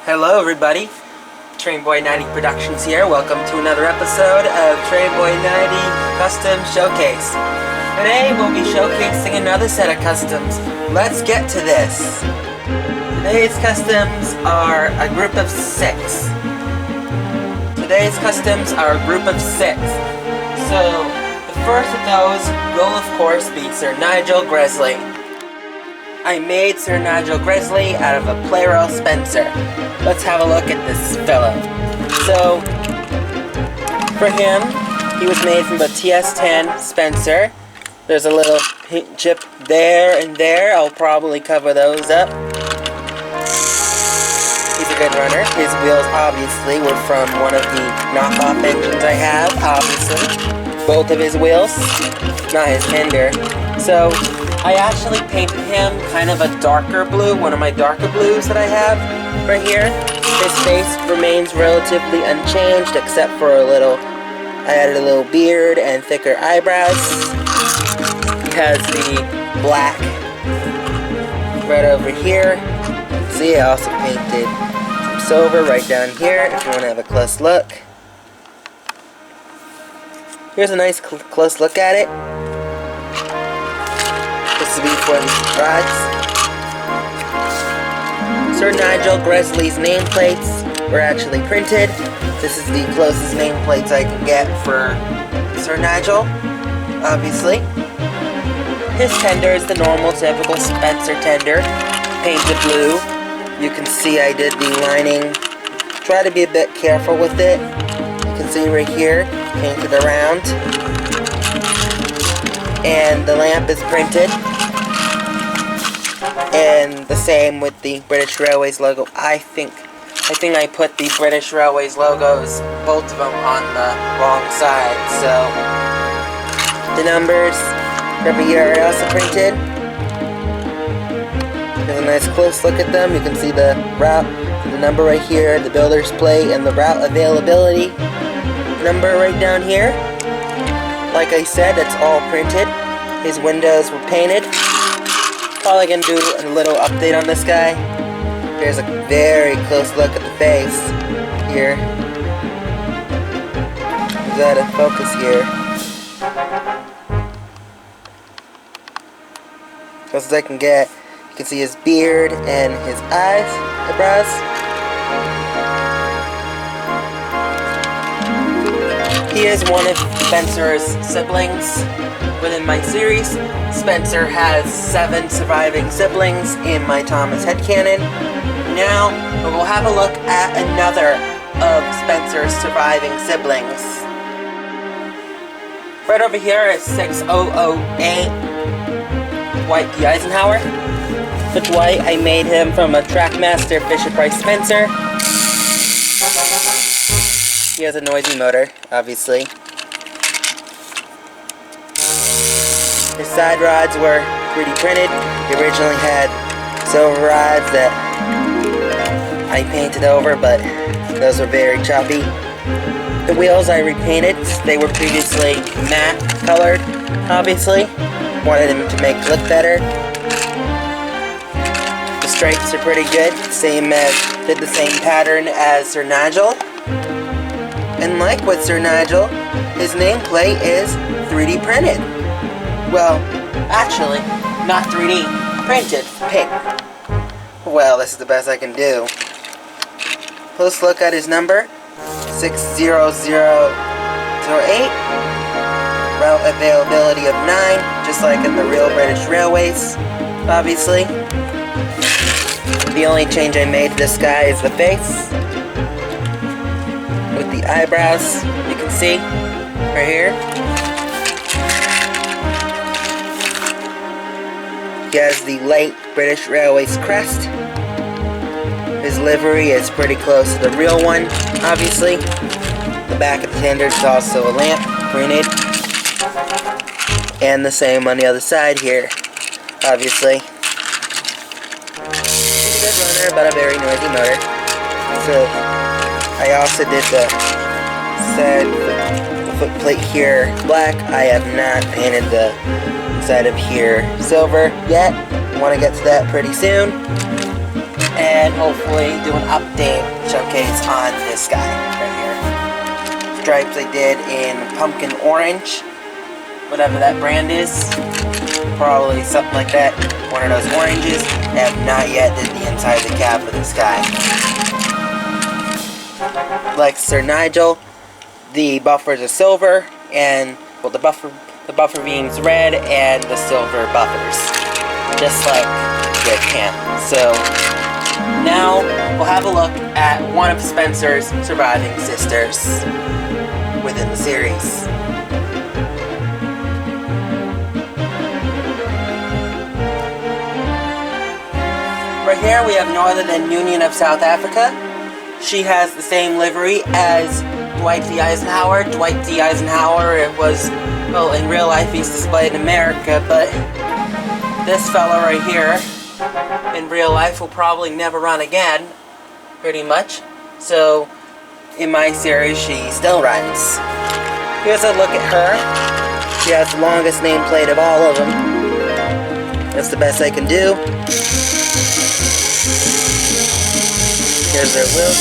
Hello everybody, Trainboy90 Productions here. Welcome to another episode of Trainboy90 Custom Showcase. Today we'll be showcasing another set of customs. Let's get to this. Today's customs are a group of six. So, the first of those will of course be Sir Nigel Gresley. I made Sir Nigel Gresley out of a plarail Spencer. Let's have a look at this fellow. So, for him, he was made from a TS10 Spencer. There's a little paint chip there and there. I'll probably cover those up. He's a good runner. His wheels obviously were from one of the knockoff engines I have, obviously. Both of his wheels, not his fender. So, I actually painted him kind of a darker blue, one of my darker blues that I have right here. His face remains relatively unchanged except for I added a little beard and thicker eyebrows. He has the black right over here. See, I also painted some silver right down here if you want to have a close look. Here's a nice close look at it. This will be for the rods. Sir Nigel Gresley's nameplates were actually printed. This is the closest nameplates I can get for Sir Nigel, obviously. His tender is the normal, typical Spencer tender, painted blue. You can see I did the lining. Try to be a bit careful with it. You can see right here, painted around. And the lamp is printed. And the same with the British Railways logo. I think I put the British Railways logos, both of them, on the wrong side. So the numbers over here are also printed. Here's a nice close look at them. You can see the route, the number right here, the builder's plate, and the route availability number right down here. Like I said, it's all printed. His windows were painted. Probably gonna do a little update on this guy. Here's a very close look at the face here. Is that a focus here? Close as I can get. You can see his beard and his eyebrows. He is one of Spencer's siblings within my series. Spencer has 7 surviving siblings in my Thomas headcanon. Now, we'll have a look at another of Spencer's surviving siblings. Right over here is 6008 Dwight D. Eisenhower. For Dwight, I made him from a Trackmaster Fisher-Price Spencer. He has a noisy motor, obviously. His side rods were 3D printed. He originally had silver rods that I painted over, but those were very choppy. The wheels I repainted. They were previously matte colored, obviously. Wanted him to make it look better. The stripes are pretty good. Did the same pattern as Sir Nigel. And like with Sir Nigel, his nameplate is 3D printed. Well, actually, not 3D, printed, paper. Well, this is the best I can do. Close look at his number, 60008. Route availability of 9, just like in the real British Railways, obviously. The only change I made to this guy is the face. With the eyebrows, you can see, right here. He has the light British Railways crest. His livery is pretty close to the real one, obviously. The back of the tender is also a lamp, printed. And the same on the other side here, obviously. He's a good runner, but a very noisy motor. So, I also did the foot plate here black. I have not painted the side of here silver yet. I want to get to that pretty soon. And and hopefully do an update showcase on this guy right here. Stripes I did in pumpkin orange, whatever that brand is, probably something like that, one of those oranges. I have not yet did the inside of the cab for this guy. Like Sir Nigel, the buffers are silver, and well, the buffer beam's red and the silver buffers, just like the cam. So now we'll have a look at one of Spencer's surviving sisters within the series. Right here we have no other than Union of South Africa. She has the same livery as Dwight D. Eisenhower. Dwight D. Eisenhower, it was, well, in real life he's displayed in America, but this fella right here, in real life, will probably never run again, pretty much. So, in my series, she still runs. Here's a look at her. She has the longest nameplate of all of them. That's the best I can do. Here's her wheel.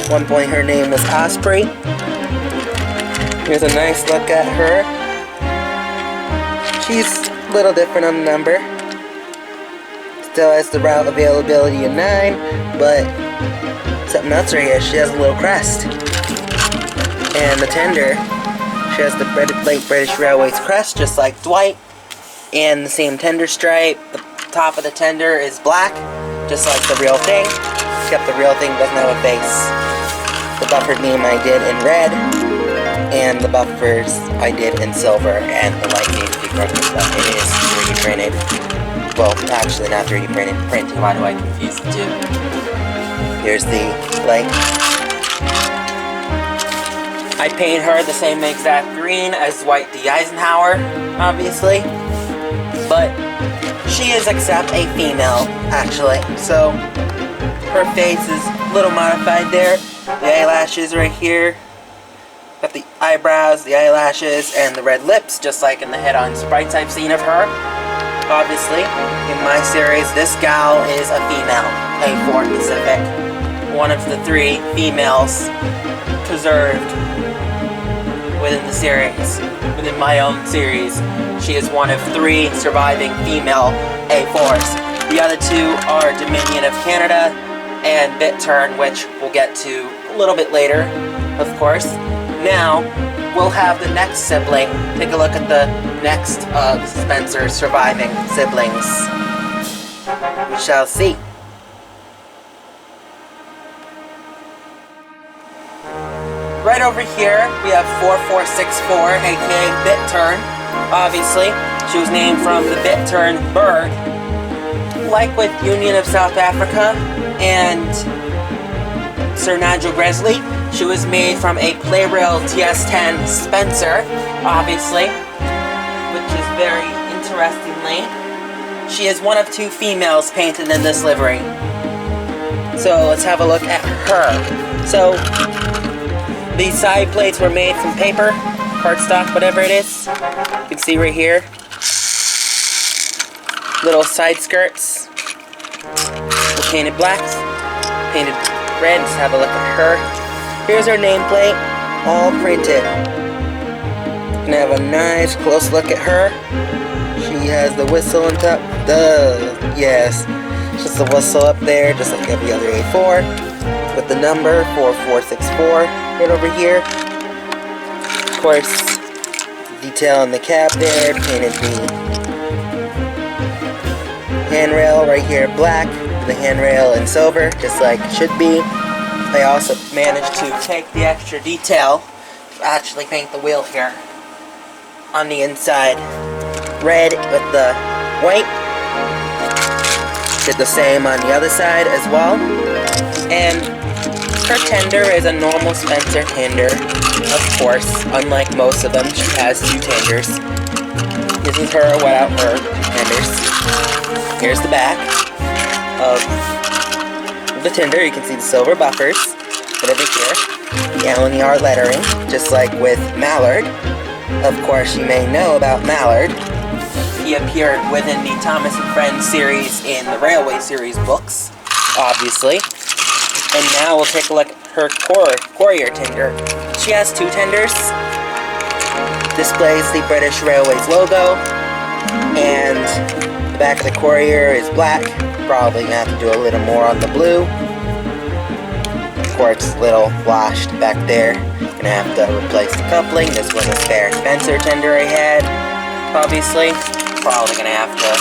At one point her name was Osprey. Here's a nice look at her. She's a little different on the number. Still has the route availability of 9, but something else right here, she has a little crest. And the tender, she has the late British Railways crest, just like Dwight. And the same tender stripe. The top of the tender is black, just like the real thing. Except the real thing doesn't have a face. The buffer beam I did in red, and the buffers I did in silver, and the light needs to be broken, but it is 3D printed. Well, actually not 3D printed. Why do I confuse the two? Here's the light. I paint her the same exact green as Dwight D. Eisenhower, obviously, but she is except a female, actually, so her face is a little modified there. The eyelashes right here. Got the eyebrows, the eyelashes, and the red lips, just like in the head-on sprites I've seen of her. Obviously, in my series, this gal is a female, A4 Pacific. One of the 3 females preserved within the series. Within my own series, she is one of 3 surviving female A4s. The other 2 are Dominion of Canada and Bit Turn, which we'll get to a little bit later, of course. Now, we'll have the next sibling. Take a look at the next of Spencer's surviving siblings. We shall see. Right over here, we have 4464, aka Bit Turn. Obviously, she was named from the Bit Turn bird. Like with Union of South Africa and Sir Nigel Gresley, she was made from a Plarail TS10 Spencer, obviously, which is very interestingly. She is one of 2 females painted in this livery. So let's have a look at her. So these side plates were made from paper, cardstock, whatever it is. You can see right here. Little side skirts. Painted blacks, painted red. Let's have a look at her. Here's her nameplate, all printed. Gonna have a nice close look at her. She has the whistle on top. Yes. Just the whistle up there, just like every other A4. With the number 4464 right over here. Of course, detail on the cab there, painted the handrail right here black, the handrail in silver, just like it should be. I also managed to take the extra detail to actually paint the wheel here on the inside red with the white. Did the same on the other side as well. And her tender is a normal Spencer tender, of course. Unlike most of them, she has 2 tenders. This is her without her 2 tenders. Here's the back of the tender. You can see the silver buffers right over here. The LNER lettering, just like with Mallard. Of course, you may know about Mallard. He appeared within the Thomas and Friends series in the Railway series books. obviously. And now we'll take a look at her courier tender. She has 2 tenders. Displays the British Railways logo, and the back of the courier is black. Probably gonna have to do a little more on the blue. Of course, a little washed back there. Gonna have to replace the coupling. This was a spare Spencer tender I had, obviously. Probably gonna have to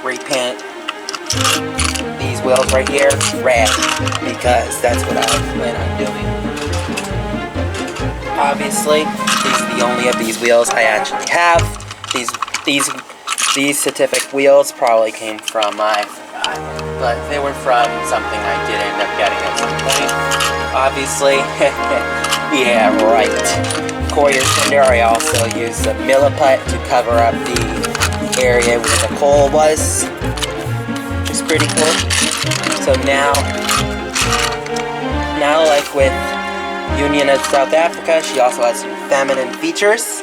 repaint these wheels right here red, because that's what I plan on doing. Obviously, these are the only of these wheels I actually have. These certificate wheels probably came from, I forgot, but they were from something I did end up getting at some point. Obviously, yeah, right. Courier tender, I also used a milliput to cover up the area where the coal was, which is pretty cool. So now like with Union of South Africa, she also has some feminine features.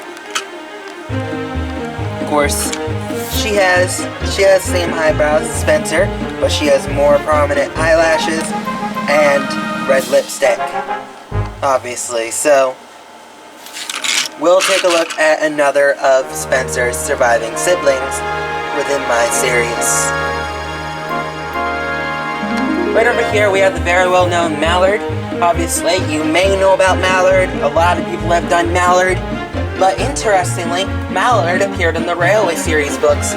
Of course, she has the same eyebrows as Spencer, but she has more prominent eyelashes and red lipstick, obviously. So we'll take a look at another of Spencer's surviving siblings within my series. Right over here we have the very well-known Mallard. Obviously, you may know about Mallard. A lot of people have done Mallard. But interestingly, Mallard appeared in the Railway series books.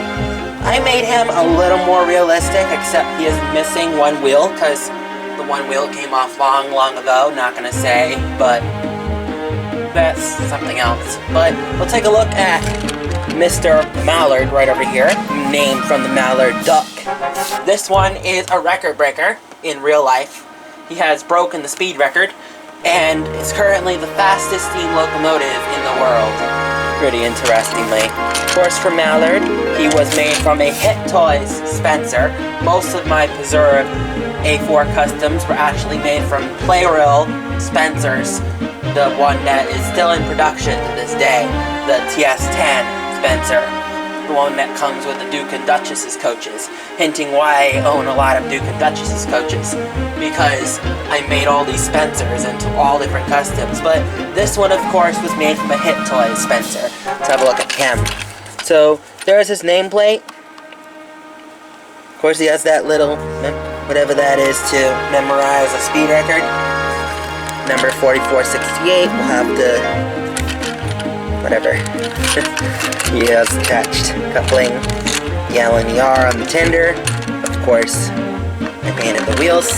I made him a little more realistic, except he is missing one wheel, because the one wheel came off long ago. Not gonna say, but that's something else. But we'll take a look at Mr. Mallard right over here, named from the Mallard duck. This one is a record breaker in real life. He has broken the speed record and is currently the fastest steam locomotive in the world. Pretty interestingly. Of course, for Mallard, he was made from a Hit Toys Spencer. Most of my preserved A4 customs were actually made from plarailthomascustoms Spencers, the one that is still in production to this day, the TS10 Spencer, the one that comes with the Duke and Duchess's coaches, hinting why I own a lot of Duke and Duchess's coaches, because I made all these Spencers into all different customs. But this one, of course, was made from a Hit Toys Spencer. Let's have a look at him. So there's his nameplate. Of course, he has that little whatever that is to memorize a speed record. Number 4468. We'll have to whatever. He has attached coupling, the LNER on the tender. Of course, I painted the wheels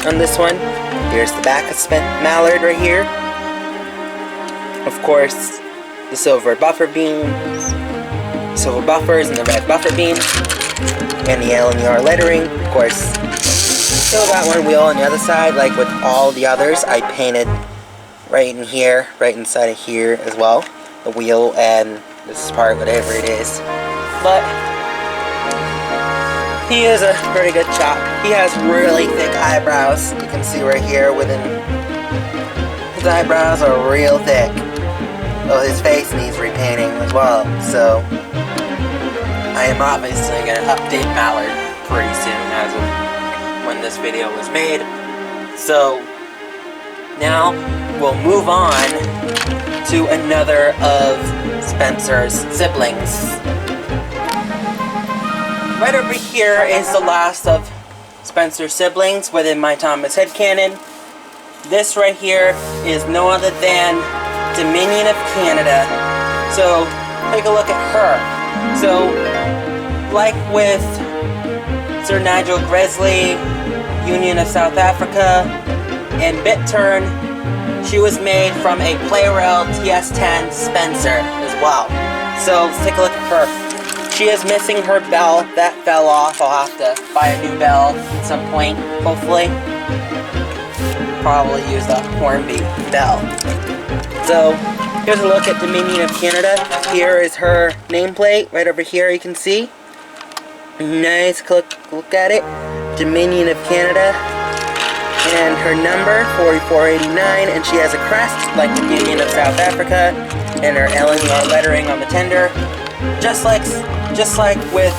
on this one. Here's the back of Mallard right here. Of course, the silver buffer beams, silver buffers and the red buffer beams, and the LNER lettering. Of course, still got one wheel on the other side, like with all the others. I painted right in here, right inside of here as well, the wheel and this part, whatever it is. But he is a pretty good chop. He has really thick eyebrows. You can see right here within his eyebrows are real thick. Well, his face needs repainting as well. So I am obviously going to update Mallard pretty soon as of when this video was made. So now we'll move on to another of Spencer's siblings. Right over here is the last of Spencer's siblings within my Thomas headcanon. This right here is no other than Dominion of Canada. So take a look at her. So like with Sir Nigel Gresley, Union of South Africa, and Bittern, she was made from a Plarail TS10 Spencer as well. So let's take a look at her. She is missing her bell. That fell off. I'll have to buy a new bell at some point, hopefully. Probably use the Hornby bell. So here's a look at Dominion of Canada. Here is her nameplate. Right over here you can see. Nice look at it. Dominion of Canada. And her number, 4489, and she has a crest like the Union of South Africa, and her LNER lettering on the tender. Just like with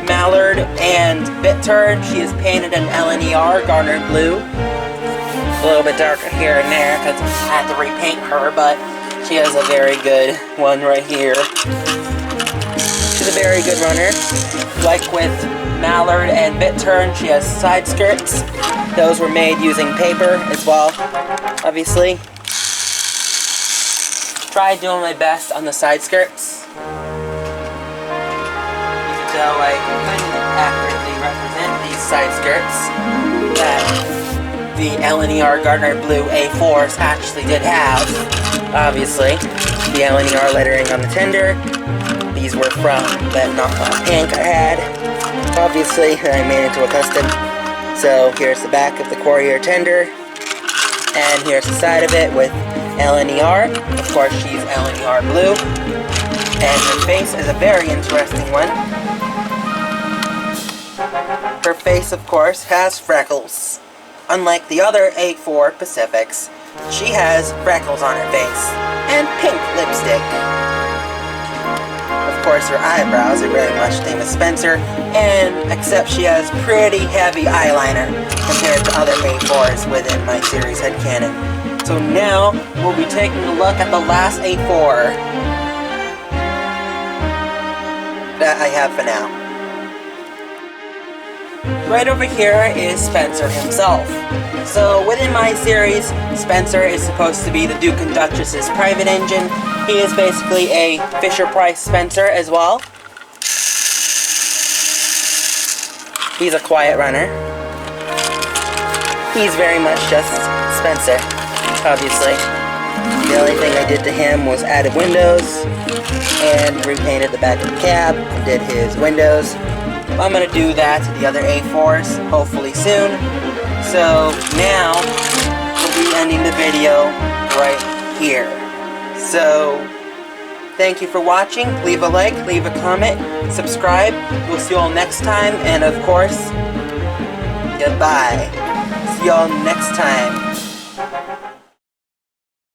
mallard and bittern. She is painted in LNER garnered blue. A little bit darker here and there because I had to repaint her, but she has a very good one right here. She's a very good runner. Like with mallard and bittern, she has side skirts. Those were made using paper as well, obviously. Tried doing my best on the side skirts. Even though I couldn't accurately represent these side skirts that the LNER Gardner Blue A4s actually did have. Obviously, the LNER lettering on the tender. These were from that knockoff pink I had. Obviously, I made it into a custom. So here's the back of the Courier tender, and here's the side of it with LNER. Of course, she's LNER blue, and her face is a very interesting one. Her face, of course, has freckles. Unlike the other A4 Pacifics, she has freckles on her face and pink lipstick. Of course, her eyebrows are very much same as Spencer, and except she has pretty heavy eyeliner compared to other A4s within my series headcanon. So now we'll be taking a look at the last A4 that I have for now. Right over here is Spencer himself. So within my series, Spencer is supposed to be the Duke and Duchess's private engine. He is basically a Fisher-Price Spencer as well. He's a quiet runner. He's very much just Spencer, obviously. The only thing I did to him was added windows and repainted the back of the cab, did his windows. I'm going to do that to the other A4s, hopefully soon. So now, we'll be ending the video right here. So, thank you for watching. Leave a like, leave a comment, subscribe. We'll see you all next time, and of course, goodbye. See you all next time.